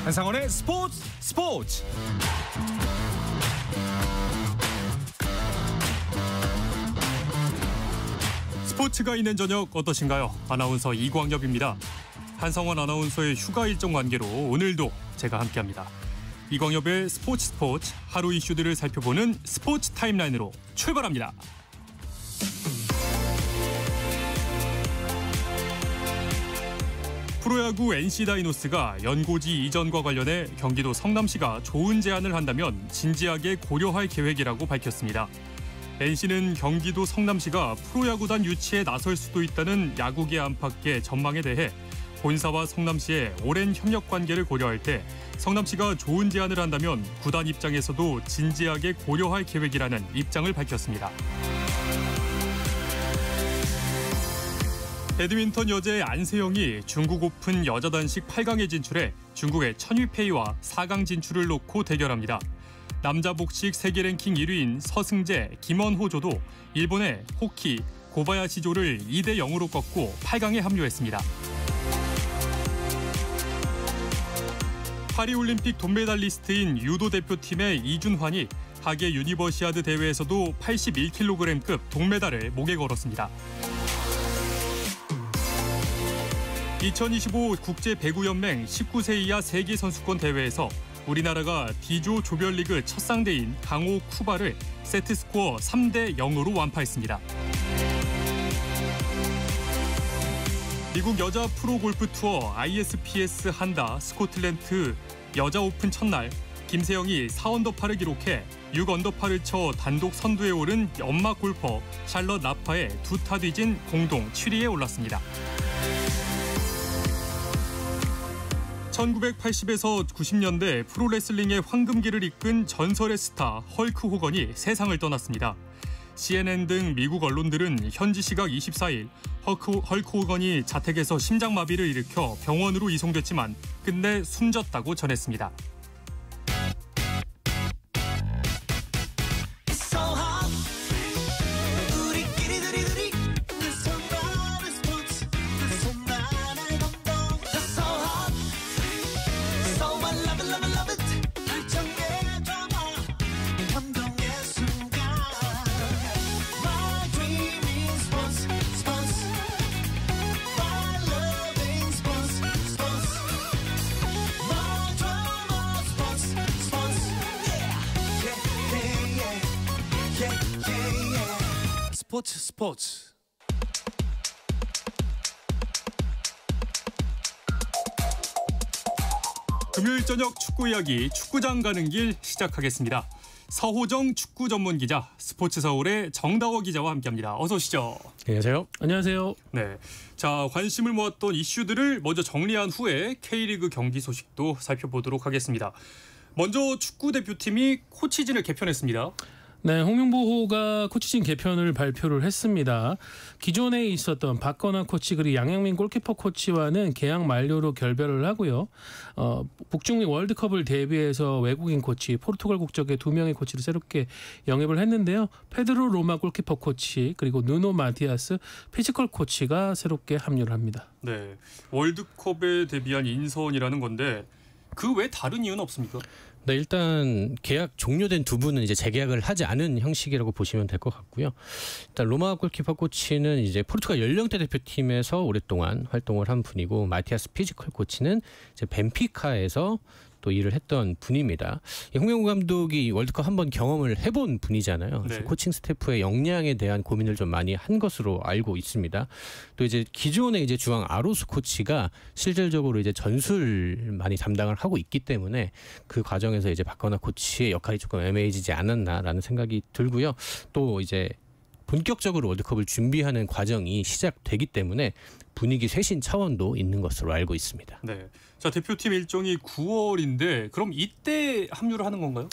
한상원의 스포츠. 스포츠가 있는 저녁 어떠신가요? 아나운서 이광엽입니다. 한상원 아나운서의 휴가 일정 관계로 오늘도 제가 함께합니다. 이광엽의 스포츠 하루 이슈들을 살펴보는 스포츠 타임라인으로 출발합니다. 프로야구 NC 다이노스가 연고지 이전과 관련해 경기도 성남시가 좋은 제안을 한다면 진지하게 고려할 계획이라고 밝혔습니다. NC는 경기도 성남시가 프로야구단 유치에 나설 수도 있다는 야구계 안팎의 전망에 대해 본사와 성남시의 오랜 협력 관계를 고려할 때 성남시가 좋은 제안을 한다면 구단 입장에서도 진지하게 고려할 계획이라는 입장을 밝혔습니다. 배드민턴 여제 안세영이 중국 오픈 여자 단식 8강에 진출해 중국의 천위페이와 4강 진출을 놓고 대결합니다. 남자 복식 세계 랭킹 1위인 서승재, 김원호조도 일본의 호키, 고바야시조를 2대 0으로 꺾고 8강에 합류했습니다. 파리올림픽 돈메달리스트인 유도 대표팀의 이준환이 하계 유니버시아드 대회에서도 81kg급 동메달을 목에 걸었습니다. 2025 국제배구연맹 19세 이하 세계선수권 대회에서 우리나라가 D조 조별리그 첫 상대인 강호 쿠바를 세트스코어 3대 0으로 완파했습니다. 미국 여자 프로골프 투어 ISPS 한다 스코틀랜드 여자 오픈 첫날 김세영이 4언더파를 기록해 6언더파를 쳐 단독 선두에 오른 연마 골퍼 샬럿 라파의 두 타 뒤진 공동 7위에 올랐습니다. 1980에서 90년대 프로레슬링의 황금기를 이끈 전설의 스타 헐크 호건이 세상을 떠났습니다. CNN 등 미국 언론들은 현지 시각 24일 헐크 호건이 자택에서 심장마비를 일으켜 병원으로 이송됐지만 끝내 숨졌다고 전했습니다. 스포츠. 금요일 저녁 축구 이야기 축구장 가는 길 시작하겠습니다. 서호정 축구 전문 기자, 스포츠 서울의 정다워 기자와 함께합니다. 어서 오시죠. 안녕하세요. 안녕하세요. 네, 자 관심을 모았던 이슈들을 먼저 정리한 후에 K리그 경기 소식도 살펴보도록 하겠습니다. 먼저 축구 대표팀이 코치진을 개편했습니다. 네, 홍명보호가 코치진 개편을 발표를 했습니다. 기존에 있었던 박건환 코치 그리고 양양민 골키퍼 코치와는 계약 만료로 결별을 하고요. 북중미 월드컵을 대비해서 외국인 코치, 포르투갈 국적의 2명의 코치를 새롭게 영입을 했는데요. 페드로 로마 골키퍼 코치 그리고 누노 마티아스 피지컬 코치가 새롭게 합류를 합니다. 네, 월드컵에 대비한 인선이라는 건데 그 외 다른 이유는 없습니까? 네, 일단 계약 종료된 두 분은 이제 재계약을 하지 않은 형식이라고 보시면 될 것 같고요. 일단 로마 골키퍼 코치는 이제 포르투갈 연령대 대표팀에서 오랫동안 활동을 한 분이고 마티아스 피지컬 코치는 이제 벤피카에서 또 일을 했던 분입니다. 홍명보 감독이 월드컵 한번 경험을 해본 분이잖아요. 그래서 네. 코칭 스태프의 역량에 대한 고민을 좀 많이 한 것으로 알고 있습니다. 또 이제 기존의 이제 주앙 아로스 코치가 실질적으로 이제 전술 많이 담당을 하고 있기 때문에 그 과정에서 이제 박건하 코치의 역할이 조금 애매해지지 않았나라는 생각이 들고요. 또 이제 본격적으로 월드컵을 준비하는 과정이 시작되기 때문에 분위기 쇄신 차원도 있는 것으로 알고 있습니다. 네, 자 대표팀 일정이 9월인데 그럼 이때 합류를 하는 건가요?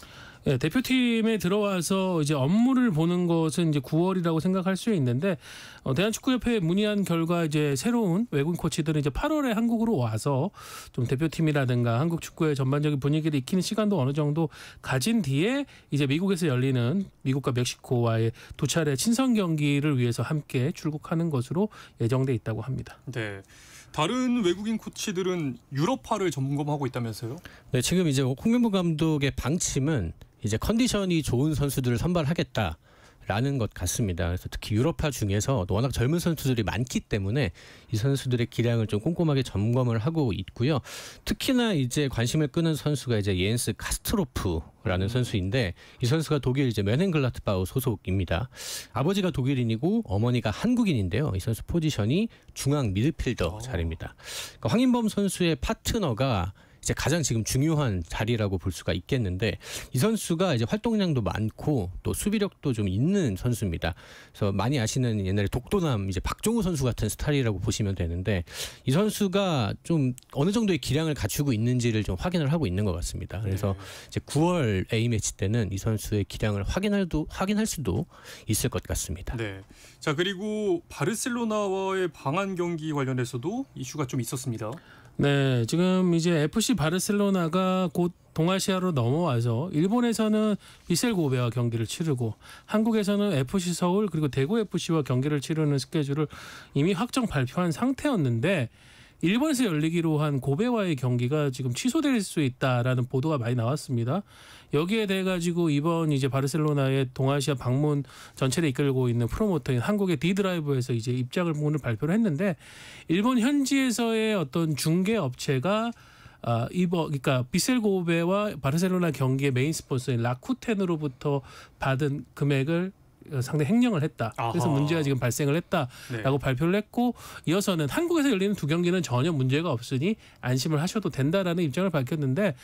네, 대표팀에 들어와서 이제 업무를 보는 것은 이제 9월이라고 생각할 수 있는데 대한축구협회에 문의한 결과 이제 새로운 외국인 코치들은 이제 8월에 한국으로 와서 좀 대표팀이라든가 한국 축구의 전반적인 분위기를 익히는 시간도 어느 정도 가진 뒤에 이제 미국에서 열리는 미국과 멕시코와의 두 차례 친선 경기를 위해서 함께 출국하는 것으로 예정돼 있다고 합니다. 네. 다른 외국인 코치들은 유럽파를 점검하고 있다면서요? 네, 지금 이제 홍명보 감독의 방침은 이제 컨디션이 좋은 선수들을 선발하겠다. 라는 것 같습니다. 그래서 특히 유럽파 중에서 워낙 젊은 선수들이 많기 때문에 이 선수들의 기량을 좀 꼼꼼하게 점검을 하고 있고요. 특히나 이제 관심을 끄는 선수가 이제 예엔스 카스트로프라는 선수인데 이 선수가 독일 이제 멘헨글라트바흐 소속입니다. 아버지가 독일인이고 어머니가 한국인인데요. 이 선수 포지션이 중앙 미드필더 자리입니다. 그러니까 황인범 선수의 파트너가 이제 가장 지금 중요한 자리라고 볼 수가 있겠는데 이 선수가 이제 활동량도 많고 또 수비력도 좀 있는 선수입니다. 그래서 많이 아시는 옛날에 독도남 이제 박종우 선수 같은 스타일이라고 보시면 되는데 이 선수가 좀 어느 정도의 기량을 갖추고 있는지를 좀 확인을 하고 있는 것 같습니다. 그래서 이제 9월 A매치 때는 이 선수의 기량을 확인할 수도 있을 것 같습니다. 네. 자, 그리고 바르셀로나와의 방한 경기 관련해서도 이슈가 좀 있었습니다. 네, 지금 이제 FC 바르셀로나가 곧 동아시아로 넘어와서 일본에서는 비셀 고베와 경기를 치르고 한국에서는 FC 서울 그리고 대구 FC와 경기를 치르는 스케줄을 이미 확정 발표한 상태였는데 일본에서 열리기로 한 고베와의 경기가 지금 취소될 수 있다라는 보도가 많이 나왔습니다. 여기에 대해 가지고 이번 이제 바르셀로나의 동아시아 방문 전체를 이끌고 있는 프로모터인 한국의 디드라이브에서 이제 입장을 오늘 발표를 했는데 일본 현지에서의 어떤 중개 업체가 그러니까 비셀 고베와 바르셀로나 경기의 메인 스폰서인 라쿠텐으로부터 받은 금액을 상당히 횡령을 했다. 그래서 문제가 지금 발생을 했다라고 발표를 했고 이어서는 한국에서 열리는 두 경기는 전혀 문제가 없으니 안심을 하셔도 된다라는 입장을 밝혔는데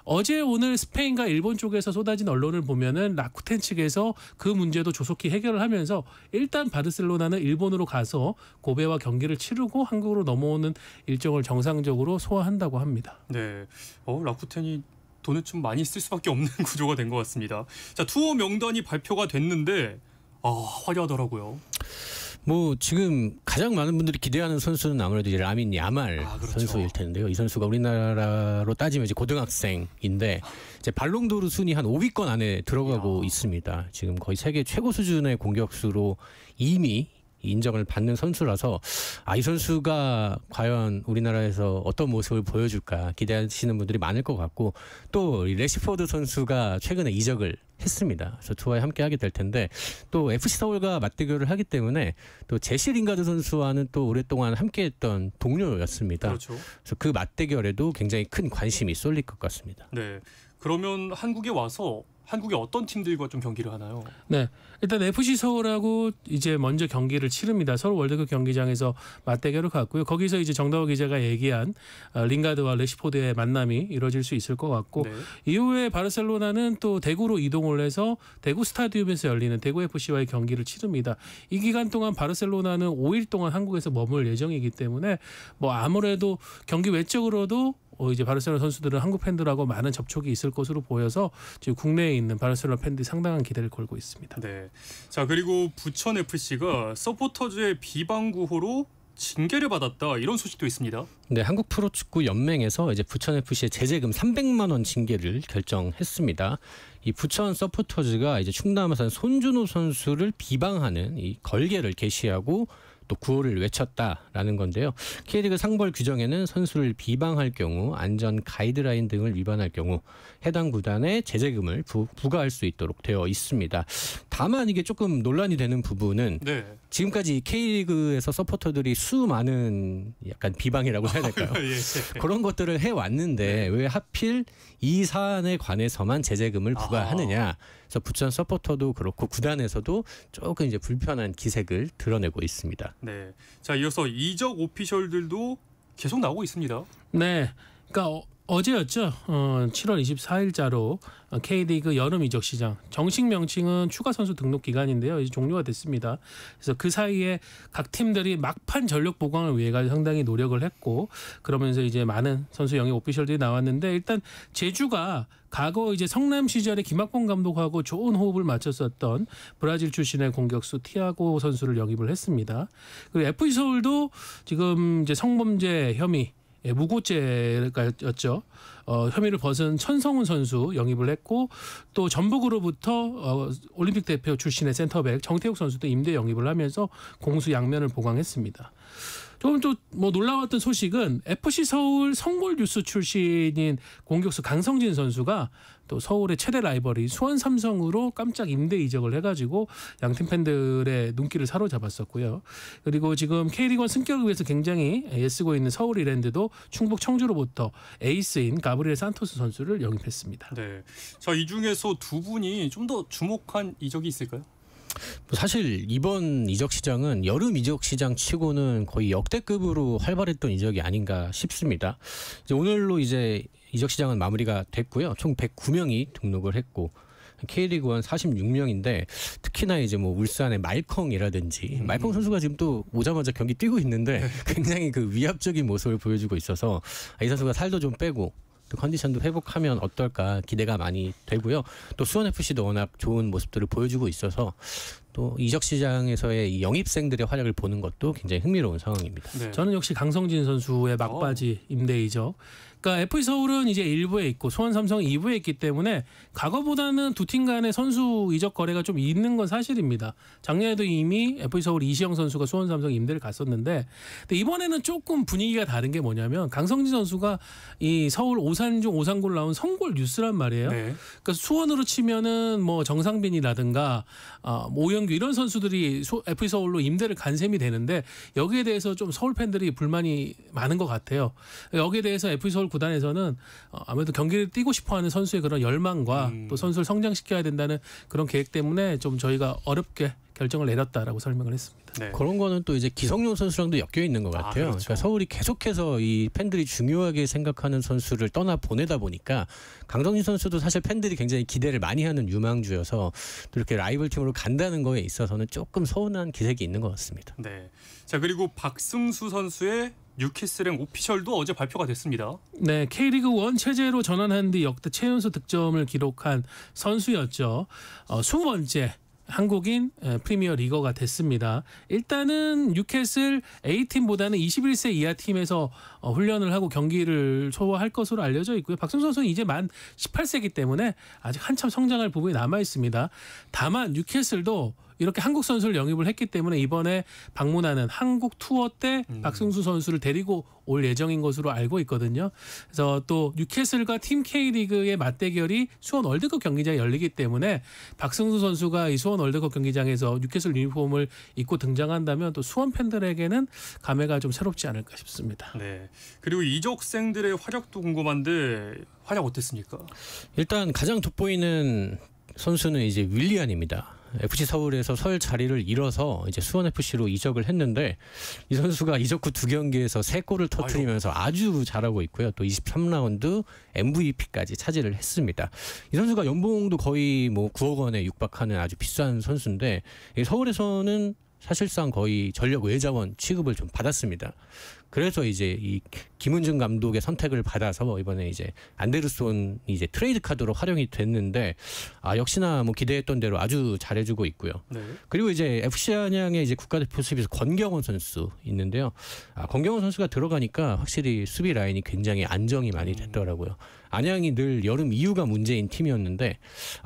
어제 오늘 스페인과 일본 쪽에서 쏟아진 언론을 보면은 라쿠텐 측에서 그 문제도 조속히 해결을 하면서 일단 바르셀로나는 일본으로 가서 고베와 경기를 치르고 한국으로 넘어오는 일정을 정상적으로 소화한다고 합니다. 네, 라쿠텐이 돈을 좀 많이 쓸 수밖에 없는 구조가 된 것 같습니다. 자, 투어 명단이 발표가 됐는데 화려하더라고요. 뭐 지금 가장 많은 분들이 기대하는 선수는 아무래도 이제 라민 야말 그렇죠. 선수일 텐데요. 이 선수가 우리나라로 따지면 이제 고등학생인데 이제 발롱도르 순위 한 5위권 안에 들어가고 있습니다. 지금 거의 세계 최고 수준의 공격수로 이미 인정을 받는 선수라서 이 선수가 과연 우리나라에서 어떤 모습을 보여줄까 기대하시는 분들이 많을 것 같고 또 레시포드 선수가 최근에 이적을 했습니다. 그래서 투어에 함께하게 될 텐데 또 FC 서울과 맞대결을 하기 때문에 또 제시 링가드 선수와는 또 오랫동안 함께했던 동료였습니다. 그렇죠. 그래서 그 맞대결에도 굉장히 큰 관심이 쏠릴 것 같습니다. 네, 그러면 한국에 와서 한국의 어떤 팀들과 좀 경기를 하나요? 네, 일단 FC 서울하고 이제 먼저 경기를 치릅니다. 서울 월드컵 경기장에서 맞대결을 갖고요. 거기서 이제 정다호 기자가 얘기한 링가드와 레시포드의 만남이 이루어질 수 있을 것 같고 이후에 바르셀로나는 또 대구로 이동을 해서 대구 스타디움에서 열리는 대구 FC와의 경기를 치릅니다. 이 기간 동안 바르셀로나는 5일 동안 한국에서 머물 예정이기 때문에 뭐 아무래도 경기 외적으로도 이제 바르셀로나 선수들은 한국 팬들하고 많은 접촉이 있을 것으로 보여서 지금 국내에 있는 바르셀로나 팬들이 상당한 기대를 걸고 있습니다. 네. 자, 그리고 부천 FC가 서포터즈의 비방 구호로 징계를 받았다 이런 소식도 있습니다. 네, 한국 프로축구 연맹에서 이제 부천 FC의 제재금 300만 원 징계를 결정했습니다. 이 부천 서포터즈가 이제 충남 아산 손준호 선수를 비방하는 이 걸개를 게시하고 또 구호를 외쳤다라는 건데요. K리그 상벌 규정에는 선수를 비방할 경우 안전 가이드라인 등을 위반할 경우 해당 구단에 제재금을 부과할 수 있도록 되어 있습니다. 다만 이게 조금 논란이 되는 부분은 지금까지 K리그에서 서포터들이 수많은 약간 비방이라고 해야 될까요? 그런 것들을 해왔는데 왜 하필 이 사안에 관해서만 제재금을 부과하느냐. 그래서 부천 서포터도 그렇고 구단에서도 조금 이제 불편한 기색을 드러내고 있습니다. 네, 자 이어서 이적 오피셜들도 계속 나오고 있습니다. 네, 그러니까 어제였죠. 7월 24일자로 K리그 여름 이적 시장 정식 명칭은 추가 선수 등록 기간인데요. 이제 종료가 됐습니다. 그래서 그 사이에 각 팀들이 막판 전력 보강을 위해 상당히 노력을 했고 그러면서 이제 많은 선수 영입 오피셜들이 나왔는데 일단 제주가 과거 이제 성남 시절에 김학범 감독하고 좋은 호흡을 맞췄었던 브라질 출신의 공격수 티아고 선수를 영입을 했습니다. 그리고 FC 서울도 지금 이제 성범죄 혐의 무고죄였죠. 혐의를 벗은 천성훈 선수 영입을 했고 또 전북으로부터 올림픽 대표 출신의 센터백 정태욱 선수도 임대 영입을 하면서 공수 양면을 보강했습니다. 조금 또 뭐 놀라웠던 소식은 FC 서울 성골 뉴스 출신인 공격수 강성진 선수가 또 서울의 최대 라이벌이 수원 삼성으로 깜짝 임대 이적을 해가지고 양팀 팬들의 눈길을 사로잡았었고요. 그리고 지금 K리그1 승격을 위해서 굉장히 애쓰고 있는 서울 이랜드도 충북 청주로부터 에이스인 가브리엘 산토스 선수를 영입했습니다. 네, 자, 이 중에서 두 분이 좀 더 주목한 이적이 있을까요? 사실 이번 이적 시장은 여름 이적 시장 치고는 거의 역대급으로 활발했던 이적이 아닌가 싶습니다. 이제 오늘로 이제 이적 시장은 마무리가 됐고요. 총 109명이 등록을 했고 K리그1 46명인데 특히나 이제 뭐 울산의 말컹이라든지 말컹 선수가 지금 또 오자마자 경기 뛰고 있는데 굉장히 그 위압적인 모습을 보여주고 있어서 이 선수가 살도 좀 빼고 또 컨디션도 회복하면 어떨까 기대가 많이 되고요. 또 수원FC도 워낙 좋은 모습들을 보여주고 있어서 또 이적 시장에서의 이 영입생들의 활약을 보는 것도 굉장히 흥미로운 상황입니다. 네. 저는 역시 강성진 선수의 막바지 임대 이적. 그러니까 FC 서울은 이제 1부에 있고 수원 삼성은 2부에 있기 때문에 과거보다는 두 팀 간의 선수 이적 거래가 좀 있는 건 사실입니다. 작년에도 이미 FC 서울 이시영 선수가 수원 삼성 임대를 갔었는데 근데 이번에는 조금 분위기가 다른 게 뭐냐면 강성진 선수가 이 서울 오산중 오산골 나온 성골 뉴스란 말이에요. 네. 그러니까 수원으로 치면은 뭐 정상빈이라든가 오영규 이런 선수들이 FC 서울로 임대를 간 셈이 되는데 여기에 대해서 좀 서울 팬들이 불만이 많은 것 같아요. 여기에 대해서 FC 서울 구단에서는 아무래도 경기를 뛰고 싶어하는 선수의 그런 열망과 또 선수를 성장시켜야 된다는 그런 계획 때문에 좀 저희가 어렵게 결정을 내렸다라고 설명을 했습니다. 네. 그런 거는 또 이제 기성용 선수랑도 엮여 있는 것 같아요. 그렇죠. 그러니까 서울이 계속해서 이 팬들이 중요하게 생각하는 선수를 떠나 보내다 보니까 강성진 선수도 사실 팬들이 굉장히 기대를 많이 하는 유망주여서 또 이렇게 라이벌 팀으로 간다는 거에 있어서는 조금 서운한 기색이 있는 것 같습니다. 네. 자, 그리고 박승수 선수의 뉴캐슬행 오피셜도 어제 발표가 됐습니다. 네, K리그1 체제로 전환한 뒤 역대 최연소 득점을 기록한 선수였죠. 20번째 한국인 프리미어 리거가 됐습니다. 일단은 뉴캐슬 A팀보다는 21세 이하 팀에서 훈련을 하고 경기를 소화할 것으로 알려져 있고요. 박승수 선수는 이제 만 18세이기 때문에 아직 한참 성장할 부분이 남아 있습니다. 다만 뉴캐슬도 이렇게 한국 선수를 영입을 했기 때문에 이번에 방문하는 한국 투어 때 박승수 선수를 데리고 올 예정인 것으로 알고 있거든요. 그래서 또 뉴캐슬과 팀 K리그의 맞대결이 수원 월드컵 경기장에 열리기 때문에 박승수 선수가 이 수원 월드컵 경기장에서 뉴캐슬 유니폼을 입고 등장한다면 또 수원 팬들에게는 감회가 좀 새롭지 않을까 싶습니다. 네. 그리고 이적생들의 활약도 궁금한데 활약 어땠습니까? 일단 가장 돋보이는 선수는 이제 윌리안입니다. FC 서울에서 설 자리를 잃어서 이제 수원 FC로 이적을 했는데 이 선수가 이적 후 2경기에서 3골을 터뜨리면서 아주 잘하고 있고요. 또 23라운드 MVP까지 차지를 했습니다. 이 선수가 연봉도 거의 뭐 9억 원에 육박하는 아주 비싼 선수인데 서울에서는 사실상 거의 전력 외자원 취급을 좀 받았습니다. 그래서 이제 이 김은중 감독의 선택을 받아서 이번에 이제 안데르손이 이제 트레이드 카드로 활용이 됐는데 역시나 뭐 기대했던 대로 아주 잘해주고 있고요. 네. 그리고 이제 FC 안양의 이제 국가대표 수비수 권경원 선수 있는데요. 권경원 선수가 들어가니까 확실히 수비 라인이 굉장히 안정이 많이 됐더라고요. 안양이 늘 여름 이후가 문제인 팀이었는데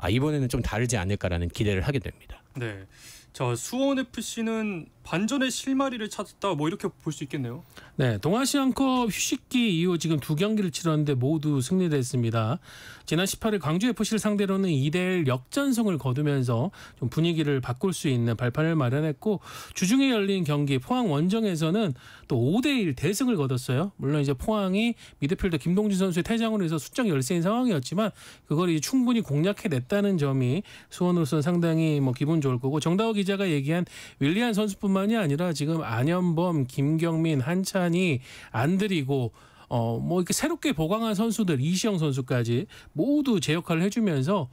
이번에는 좀 다르지 않을까라는 기대를 하게 됩니다. 네. 자, 수원 FC는 반전의 실마리를 찾았다 뭐 이렇게 볼 수 있겠네요. 네, 동아시안컵 휴식기 이후 지금 2경기를 치렀는데 모두 승리를 했습니다. 지난 18일 광주 FC를 상대로는 2대1 역전승을 거두면서 좀 분위기를 바꿀 수 있는 발판을 마련했고 주중에 열린 경기 포항 원정에서는 또 5대1 대승을 거뒀어요. 물론 이제 포항이 미드필더 김동준 선수의 퇴장으로 해서 수적 열세인 상황이었지만 그걸 이제 충분히 공략해냈다는 점이 수원으로서는 상당히 뭐 기분 좋을 거고 정다호 기자가 얘기한 윌리안 선수뿐만이 아니라 지금 안현범, 김경민, 한찬이, 안드리고 뭐 이렇게 새롭게 보강한 선수들 이시영 선수까지 모두 제 역할을 해주면서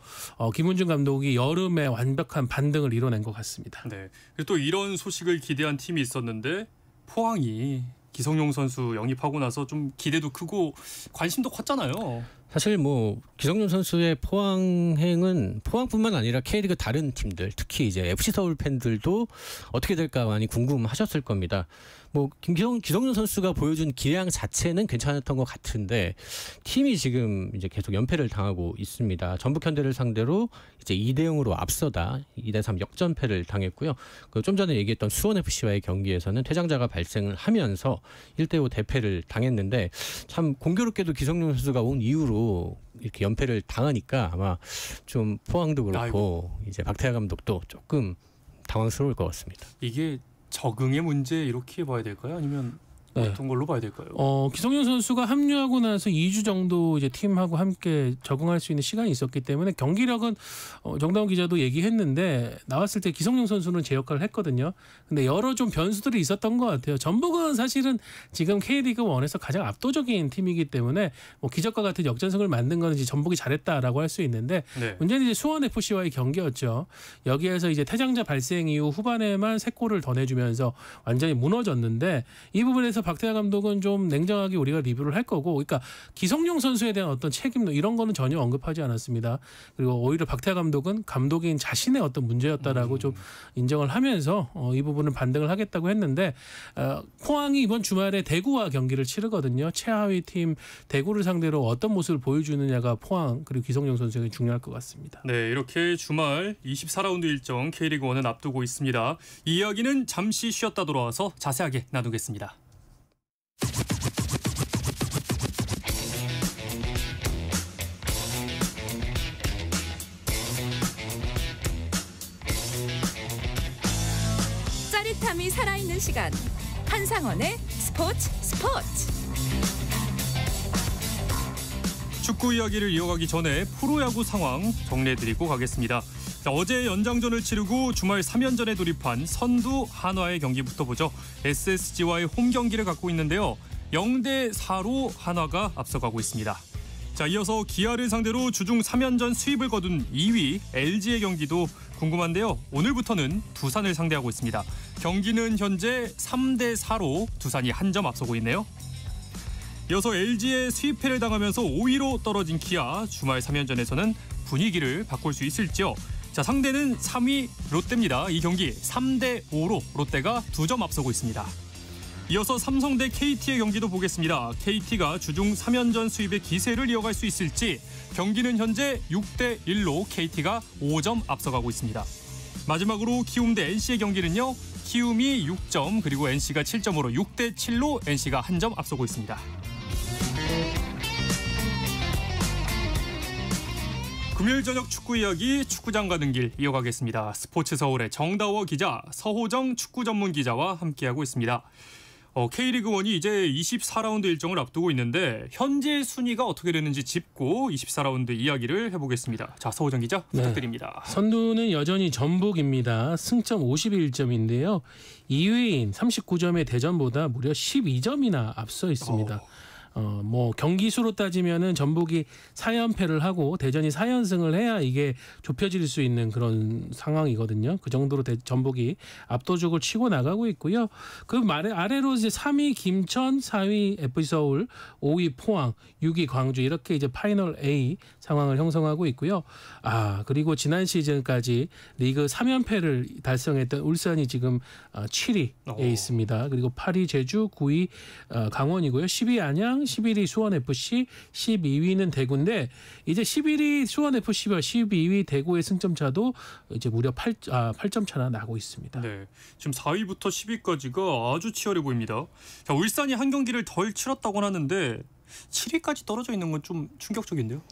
김은중 감독이 여름에 완벽한 반등을 이뤄낸 것 같습니다. 네. 그리고 또 이런 소식을 기대한 팀이 있었는데 포항이 기성용 선수 영입하고 나서 좀 기대도 크고 관심도 컸잖아요. 사실 뭐 기성용 선수의 포항행은 포항뿐만 아니라 K리그 다른 팀들, 특히 이제 FC 서울 팬들도 어떻게 될까 많이 궁금하셨을 겁니다. 뭐 기성용 선수가 보여준 기량 자체는 괜찮았던 것 같은데 팀이 지금 이제 계속 연패를 당하고 있습니다. 전북현대를 상대로 이제 2대0으로 앞서다 2대3 역전패를 당했고요. 좀 전에 얘기했던 수원FC와의 경기에서는 퇴장자가 발생을 하면서 1대5 대패를 당했는데 참 공교롭게도 기성용 선수가 온 이후로 이렇게 연패를 당하니까 아마 좀 포항도 그렇고 이제 박태하 감독도 조금 당황스러울 것 같습니다. 이게 적응의 문제 이렇게 봐야 될까요? 아니면 어떤 걸로 봐야 될까요? 기성용 선수가 합류하고 나서 2주 정도 이제 팀하고 함께 적응할 수 있는 시간이 있었기 때문에 경기력은 정다운 기자도 얘기했는데 나왔을 때 기성용 선수는 제 역할을 했거든요. 근데 여러 좀 변수들이 있었던 것 같아요. 전북은 사실은 지금 K리그 1에서 가장 압도적인 팀이기 때문에 뭐 기적과 같은 역전승을 만든 거는 이제 전북이 잘했다라고 할 수 있는데 문제는 이제 수원 FC와의 경기였죠. 여기에서 이제 퇴장자 발생 이후 후반에만 3골을 더 내주면서 완전히 무너졌는데 이 부분에서 박태하 감독은 좀 냉정하게 우리가 리뷰를 할 거고, 그러니까 기성용 선수에 대한 어떤 책임 이런 거는 전혀 언급하지 않았습니다. 그리고 오히려 박태하 감독은 감독인 자신의 어떤 문제였다라고 좀 인정을 하면서 이 부분은 반등을 하겠다고 했는데 포항이 이번 주말에 대구와 경기를 치르거든요. 최하위 팀 대구를 상대로 어떤 모습을 보여주느냐가 포항 그리고 기성용 선수에게 중요할 것 같습니다. 네, 이렇게 주말 24라운드 일정 K리그 1은 앞두고 있습니다. 이 이야기는 잠시 쉬었다 돌아와서 자세하게 나누겠습니다. 짜릿함이 살아있는 시간, 한상헌의 스포츠. 축구 이야기를 이어가기 전에 프로야구 상황 정리해드리고 가겠습니다. 자, 어제 연장전을 치르고 주말 3연전에 돌입한 선두 한화의 경기부터 보죠. SSG와의 홈 경기를 갖고 있는데요. 0대4로 한화가 앞서가고 있습니다. 자, 이어서 기아를 상대로 주중 3연전 수입을 거둔 2위 LG의 경기도 궁금한데요. 오늘부터는 두산을 상대하고 있습니다. 경기는 현재 3대4로 두산이 한 점 앞서고 있네요. 이어서 LG의 수입패를 당하면서 5위로 떨어진 기아, 주말 3연전에서는 분위기를 바꿀 수 있을지요. 자, 상대는 3위 롯데입니다. 이 경기 3대5로 롯데가 2점 앞서고 있습니다. 이어서 삼성 대 KT의 경기도 보겠습니다. KT가 주중 3연전 수입의 기세를 이어갈 수 있을지, 경기는 현재 6대1로 KT가 5점 앞서가고 있습니다. 마지막으로 키움 대 NC의 경기는요. 키움이 6점 그리고 NC가 7점으로 6대7로 NC가 한 점 앞서고 있습니다. 금요일 저녁 축구 이야기 축구장 가는 길 이어가겠습니다. 스포츠 서울의 정다워 기자, 서호정 축구 전문 기자와 함께하고 있습니다. K리그 1이 이제 24라운드 일정을 앞두고 있는데 현재 순위가 어떻게 되는지 짚고 24라운드 이야기를 해보겠습니다. 자, 서호정 기자 부탁드립니다. 네. 선두는 여전히 전북입니다. 승점 51점인데요. 2위인 39점의 대전보다 무려 12점이나 앞서 있습니다. 뭐 경기 수로 따지면은 전북이 4연패를 하고 대전이 4연승을 해야 이게 좁혀질 수 있는 그런 상황이거든요. 그 정도로 전북이 압도적으로 치고 나가고 있고요. 그 아래로 이제 3위 김천, 4위 FC서울, 5위 포항, 6위 광주 이렇게 이제 파이널 A 상황을 형성하고 있고요. 그리고 지난 시즌까지 리그 3연패를 달성했던 울산이 지금 7위에 있습니다. 그리고 8위 제주, 9위 강원이고요. 10위 안양, 11위 수원FC, 12위는 대구인데 이제 11위 수원FC와 12위 대구의 승점차도 이제 무려 8점 차나 나고 있습니다. 네, 지금 4위부터 10위까지가 아주 치열해 보입니다. 자, 울산이 한 경기를 덜 치렀다고 하는데 7위까지 떨어져 있는 건 좀 충격적인데요.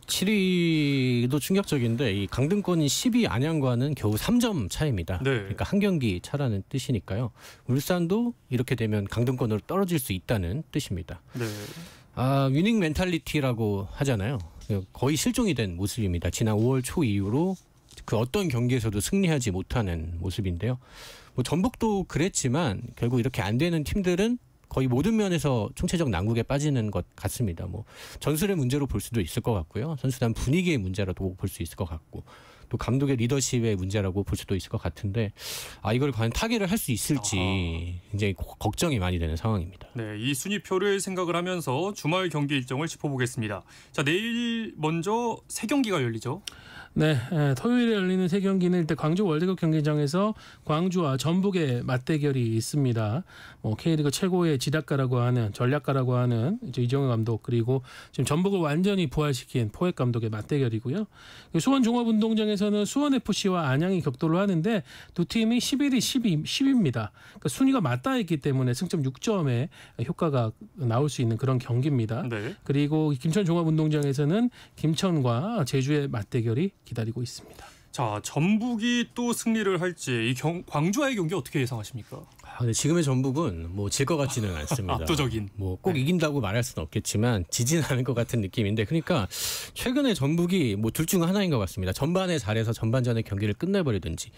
7위도 충격적인데 이 강등권인 10위 안양과는 겨우 3점 차이입니다. 네. 그러니까 한 경기 차라는 뜻이니까요. 울산도 이렇게 되면 강등권으로 떨어질 수 있다는 뜻입니다. 네. 위닝 멘탈리티라고 하잖아요. 거의 실종이 된 모습입니다. 지난 5월 초 이후로 그 어떤 경기에서도 승리하지 못하는 모습인데요. 뭐 전북도 그랬지만 결국 이렇게 안 되는 팀들은 거의 모든 면에서 총체적 난국에 빠지는 것 같습니다. 뭐 전술의 문제로 볼 수도 있을 것 같고요. 선수단 분위기의 문제라도 볼 수 있을 것 같고 또 감독의 리더십의 문제라고 볼 수도 있을 것 같은데 이걸 과연 타개를 할 수 있을지 굉장히 걱정이 많이 되는 상황입니다. 네, 이 순위표를 생각을 하면서 주말 경기 일정을 짚어보겠습니다. 자, 내일 먼저 3경기가 열리죠. 네, 토요일에 열리는 3경기는 일단 광주 월드컵 경기장에서 광주와 전북의 맞대결이 있습니다. K리그 최고의 지략가라고 하는 전략가라고 하는 이제 이정효 감독 그리고 지금 전북을 완전히 부활시킨 포획 감독의 맞대결이고요. 수원 종합운동장에서는 수원 FC와 안양이 격돌을 하는데 두 팀이 11위, 10위입니다. 그러니까 순위가 맞닿아 있기 때문에 승점 6점의 효과가 나올 수 있는 그런 경기입니다. 네. 그리고 김천 종합운동장에서는 김천과 제주의 맞대결이 기다리고 있습니다. 자, 전북이 또 승리를 할지 광주와의 경기 어떻게 예상하십니까? 근데 지금의 전북은 뭐 질 것 같지는 않습니다. 압도적인. 뭐 꼭 이긴다고 말할 수는 없겠지만 지진 않을 것 같은 느낌인데 그러니까 최근에 전북이 뭐 둘 중 하나인 것 같습니다. 전반에 잘해서 전반전에 경기를 끝내버리든지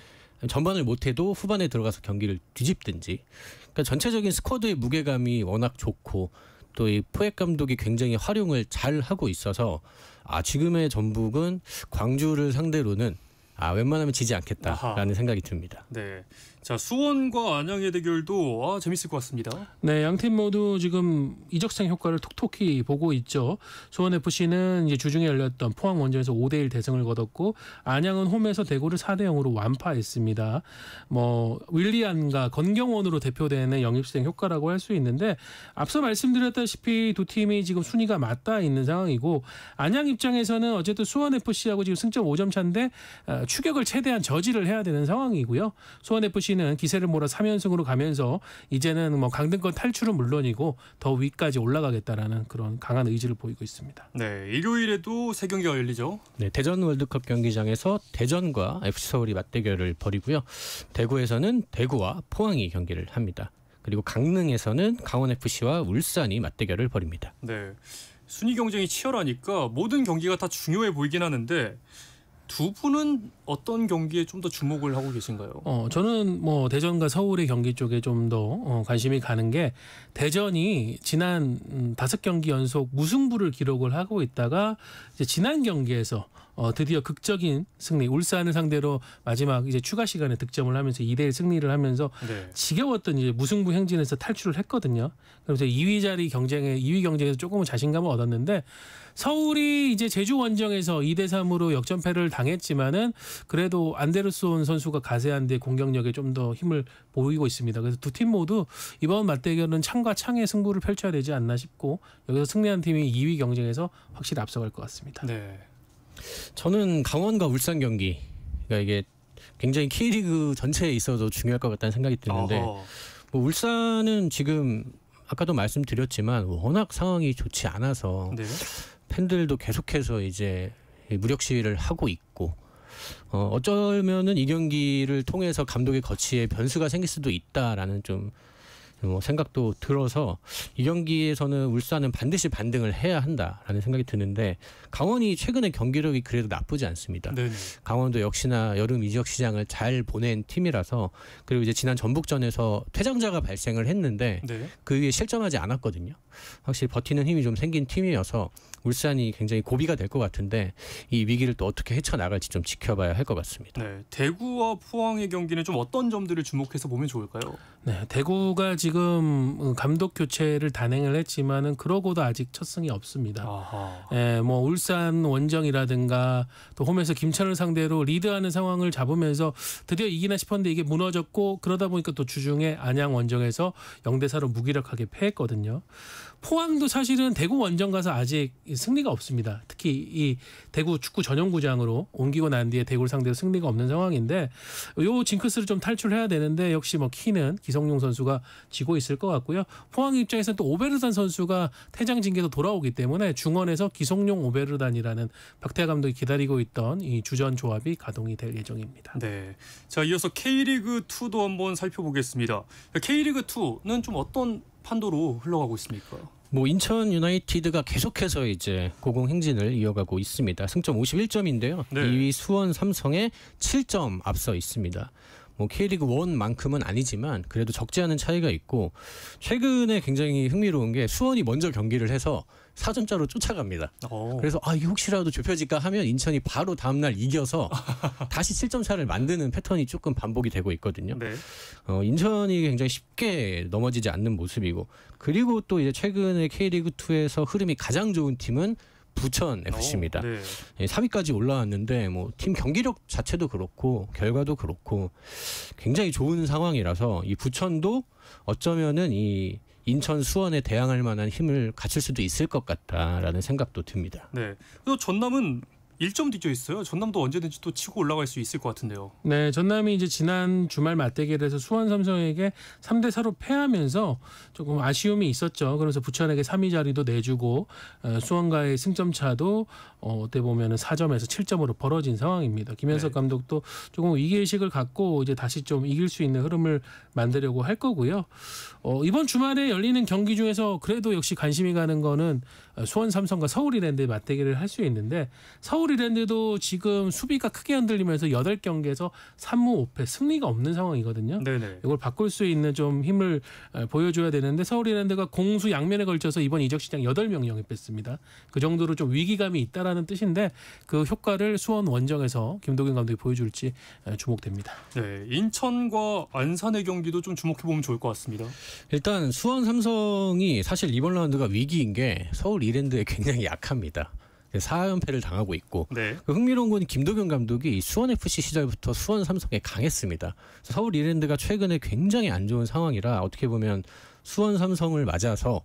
전반을 못해도 후반에 들어가서 경기를 뒤집든지 그러니까 전체적인 스쿼드의 무게감이 워낙 좋고 또 이 포획 감독이 굉장히 활용을 잘 하고 있어서 지금의 전북은 광주를 상대로는 웬만하면 지지 않겠다라는 생각이 듭니다. 네, 자 수원과 안양의 대결도 재밌을 것 같습니다. 네, 양팀 모두 지금 이적생 효과를 톡톡히 보고 있죠. 수원 FC는 이제 주중에 열렸던 포항 원정에서 5대1 대승을 거뒀고 안양은 홈에서 대구를 4대0으로 완파했습니다. 뭐 윌리안과 건경원으로 대표되는 영입생 효과라고 할 수 있는데 앞서 말씀드렸다시피 두 팀이 지금 순위가 맞닿아 있는 상황이고 안양 입장에서는 어쨌든 수원 FC하고 지금 승점 5점 차인데 추격을 최대한 저지를 해야 되는 상황이고요. 수원 FC는 기세를 몰아 3연승으로 가면서 이제는 뭐 강등권 탈출은 물론이고 더 위까지 올라가겠다라는 그런 강한 의지를 보이고 있습니다. 네, 일요일에도 3경기가 열리죠. 네, 대전 월드컵 경기장에서 대전과 FC 서울이 맞대결을 벌이고요. 대구에서는 대구와 포항이 경기를 합니다. 그리고 강릉에서는 강원 FC와 울산이 맞대결을 벌입니다. 네, 순위 경쟁이 치열하니까 모든 경기가 다 중요해 보이긴 하는데 두 분은 어떤 경기에 좀 더 주목을 하고 계신가요? 저는 뭐 대전과 서울의 경기 쪽에 좀 더 관심이 가는 게 대전이 지난 5경기 연속 무승부를 기록을 하고 있다가 이제 지난 경기에서 드디어 극적인 승리, 울산을 상대로 마지막 이제 추가 시간에 득점을 하면서 2대1 승리를 하면서 네. 지겨웠던 이제 무승부 행진에서 탈출을 했거든요. 그래서 2위 경쟁에서 조금은 자신감을 얻었는데 서울이 이제 제주 원정에서 2대3으로 역전패를 당했지만은 그래도 안데르손 선수가 가세한데 공격력에 좀 더 힘을 보이고 있습니다. 그래서 두 팀 모두 이번 맞대결은 창과 창의 승부를 펼쳐야 되지 않나 싶고 여기서 승리한 팀이 2위 경쟁에서 확실히 앞서갈 것 같습니다. 네. 저는 강원과 울산 경기 그러니까 이게 굉장히 K리그 전체에 있어도 중요할 것 같다는 생각이 드는데 뭐 울산은 지금 아까도 말씀드렸지만 워낙 상황이 좋지 않아서 네. 팬들도 계속해서 이제 무력 시위를 하고 있고 어쩌면은 이 경기를 통해서 감독의 거취에 변수가 생길 수도 있다라는 좀 생각도 들어서 이 경기에서는 울산은 반드시 반등을 해야 한다라는 생각이 드는데 강원이 최근에 경기력이 그래도 나쁘지 않습니다. 네네. 강원도 역시나 여름 이적 시장을 잘 보낸 팀이라서 그리고 이제 지난 전북전에서 퇴장자가 발생을 했는데 네. 그 위에 실점하지 않았거든요. 확실히 버티는 힘이 좀 생긴 팀이어서 울산이 굉장히 고비가 될 것 같은데 이 위기를 또 어떻게 헤쳐나갈지 좀 지켜봐야 할 것 같습니다. 네, 대구와 포항의 경기는 좀 어떤 점들을 주목해서 보면 좋을까요? 네, 대구가 지금 감독 교체를 단행을 했지만은 그러고도 아직 첫 승이 없습니다. 아하. 뭐 울산 원정이라든가 또 홈에서 김천을 상대로 리드하는 상황을 잡으면서 드디어 이기나 싶었는데 이게 무너졌고 그러다 보니까 또 주중에 안양 원정에서 0대4로 무기력하게 패했거든요. 포항도 사실은 대구 원정 가서 아직 승리가 없습니다. 특히 이 대구 축구 전용구장으로 옮기고 난 뒤에 대구를 상대로 승리가 없는 상황인데 요 징크스를 좀 탈출해야 되는데 역시 뭐 키는 기성용 선수가 지고 있을 것 같고요. 포항 입장에서는 또 오베르단 선수가 퇴장 징계도 돌아오기 때문에 중원에서 기성용 오베르단이라는 박태하 감독이 기다리고 있던 이 주전 조합이 가동이 될 예정입니다. 네. 자, 이어서 K리그 2도 한번 살펴보겠습니다. K리그 2는 좀 어떤 판도로 흘러가고 있습니까? 뭐 인천 유나이티드가 계속해서 이제 고공 행진을 이어가고 있습니다. 승점 51점인데요. 네. 2위 수원 삼성에 7점 앞서 있습니다. 뭐 K리그 1만큼은 아니지만 그래도 적지 않은 차이가 있고 최근에 굉장히 흥미로운 게 수원이 먼저 경기를 해서 4점차로 쫓아갑니다. 그래서 이게 혹시라도 좁혀질까 하면 인천이 바로 다음날 이겨서 다시 7점 차를 만드는 패턴이 조금 반복이 되고 있거든요. 네. 인천이 굉장히 쉽게 넘어지지 않는 모습이고 그리고 또 이제 최근에 K리그 2에서 흐름이 가장 좋은 팀은 부천 FC입니다. 네. 3위까지 올라왔는데 뭐 팀 경기력 자체도 그렇고 결과도 그렇고 굉장히 좋은 상황이라서 이 부천도 어쩌면은 이 인천 수원에 대항할 만한 힘을 갖출 수도 있을 것 같다라는 생각도 듭니다. 네. 또 전남은 1점 뒤져 있어요. 전남도 언제든지 또 치고 올라갈 수 있을 것 같은데요. 네, 전남이 이제 지난 주말 맞대결에서 수원 삼성에게 3대4로 패하면서 조금 아쉬움이 있었죠. 그래서 부천에게 3위 자리도 내주고 수원과의 승점 차도 어떻게 보면은 4점에서 7점으로 벌어진 상황입니다. 김현석 감독도 조금 위기의식을 갖고 이제 다시 좀 이길 수 있는 흐름을 만들려고 할 거고요. 이번 주말에 열리는 경기 중에서 그래도 역시 관심이 가는 거는 수원 삼성과 서울 이랜드의 맞대결을 할 수 있는데 서울 이랜드도 지금 수비가 크게 흔들리면서 8경기에서 3무 5패 승리가 없는 상황이거든요. 네네. 이걸 바꿀 수 있는 좀 힘을 보여줘야 되는데 서울 이랜드가 공수 양면에 걸쳐서 이번 이적 시장 8명 영입했습니다. 그 정도로 좀 위기감이 있다라는 뜻인데 그 효과를 수원 원정에서 김도균 감독이 보여줄지 주목됩니다. 네, 인천과 안산의 경기도 좀 주목해보면 좋을 것 같습니다. 일단 수원 삼성이 사실 이번 라운드가 위기인 게 서울 이랜드에 굉장히 약합니다. 4연패를 당하고 있고 네. 흥미로운 건 김도균 감독이 수원 FC 시절부터 수원 삼성에 강했습니다. 서울 이랜드가 최근에 굉장히 안 좋은 상황이라 어떻게 보면 수원 삼성을 맞아서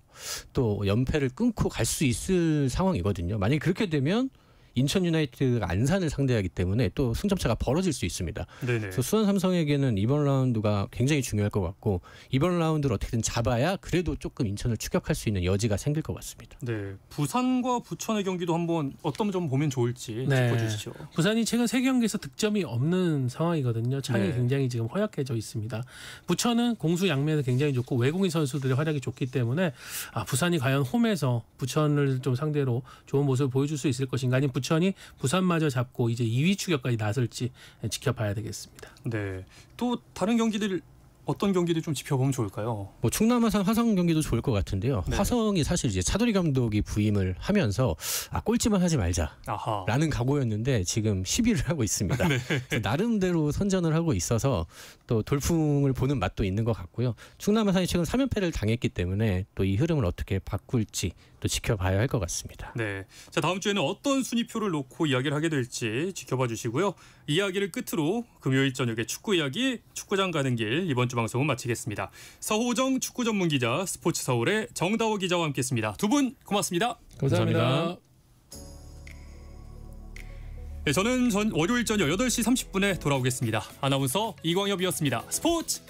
또 연패를 끊고 갈 수 있을 상황이거든요. 만약에 그렇게 되면 인천 유나이티드가 안산을 상대하기 때문에 또 승점차가 벌어질 수 있습니다. 네네. 그래서 수원 삼성에게는 이번 라운드가 굉장히 중요할 것 같고 이번 라운드를 어떻게든 잡아야 그래도 조금 인천을 추격할 수 있는 여지가 생길 것 같습니다. 네, 부산과 부천의 경기도 한번 어떤 점 보면 좋을지 네. 짚어주시죠. 부산이 최근 3경기에서 득점이 없는 상황이거든요. 창이 네. 굉장히 지금 허약해져 있습니다. 부천은 공수 양면에서 굉장히 좋고 외국인 선수들의 활약이 좋기 때문에 부산이 과연 홈에서 부천을 좀 상대로 좋은 모습을 보여줄 수 있을 것인가 아니면 부천이 부산마저 잡고 이제 2위 추격까지 나설지 지켜봐야 되겠습니다. 네, 또 다른 경기들 어떤 경기들 좀 짚어보면 좋을까요? 뭐 충남 아산 화성 경기도 좋을 것 같은데요. 네. 화성이 사실 이제 차돌이 감독이 부임을 하면서 꼴찌만 하지 말자라는 아하. 각오였는데 지금 10위를 하고 있습니다. 네. 나름대로 선전을 하고 있어서 또 돌풍을 보는 맛도 있는 것 같고요. 충남 아산이 최근 3연패를 당했기 때문에 또 이 흐름을 어떻게 바꿀지 또 지켜봐야 할 것 같습니다. 네, 자 다음 주에는 어떤 순위표를 놓고 이야기를 하게 될지 지켜봐 주시고요. 이야기를 끝으로 금요일 저녁에 축구 이야기 축구장 가는 길 이번 주 방송은 마치겠습니다. 서호정 축구 전문 기자 스포츠 서울의 정다호 기자와 함께했습니다. 두 분 고맙습니다. 감사합니다. 네, 저는 월요일 저녁 8시 30분에 돌아오겠습니다. 아나운서 이광엽이었습니다. 스포츠.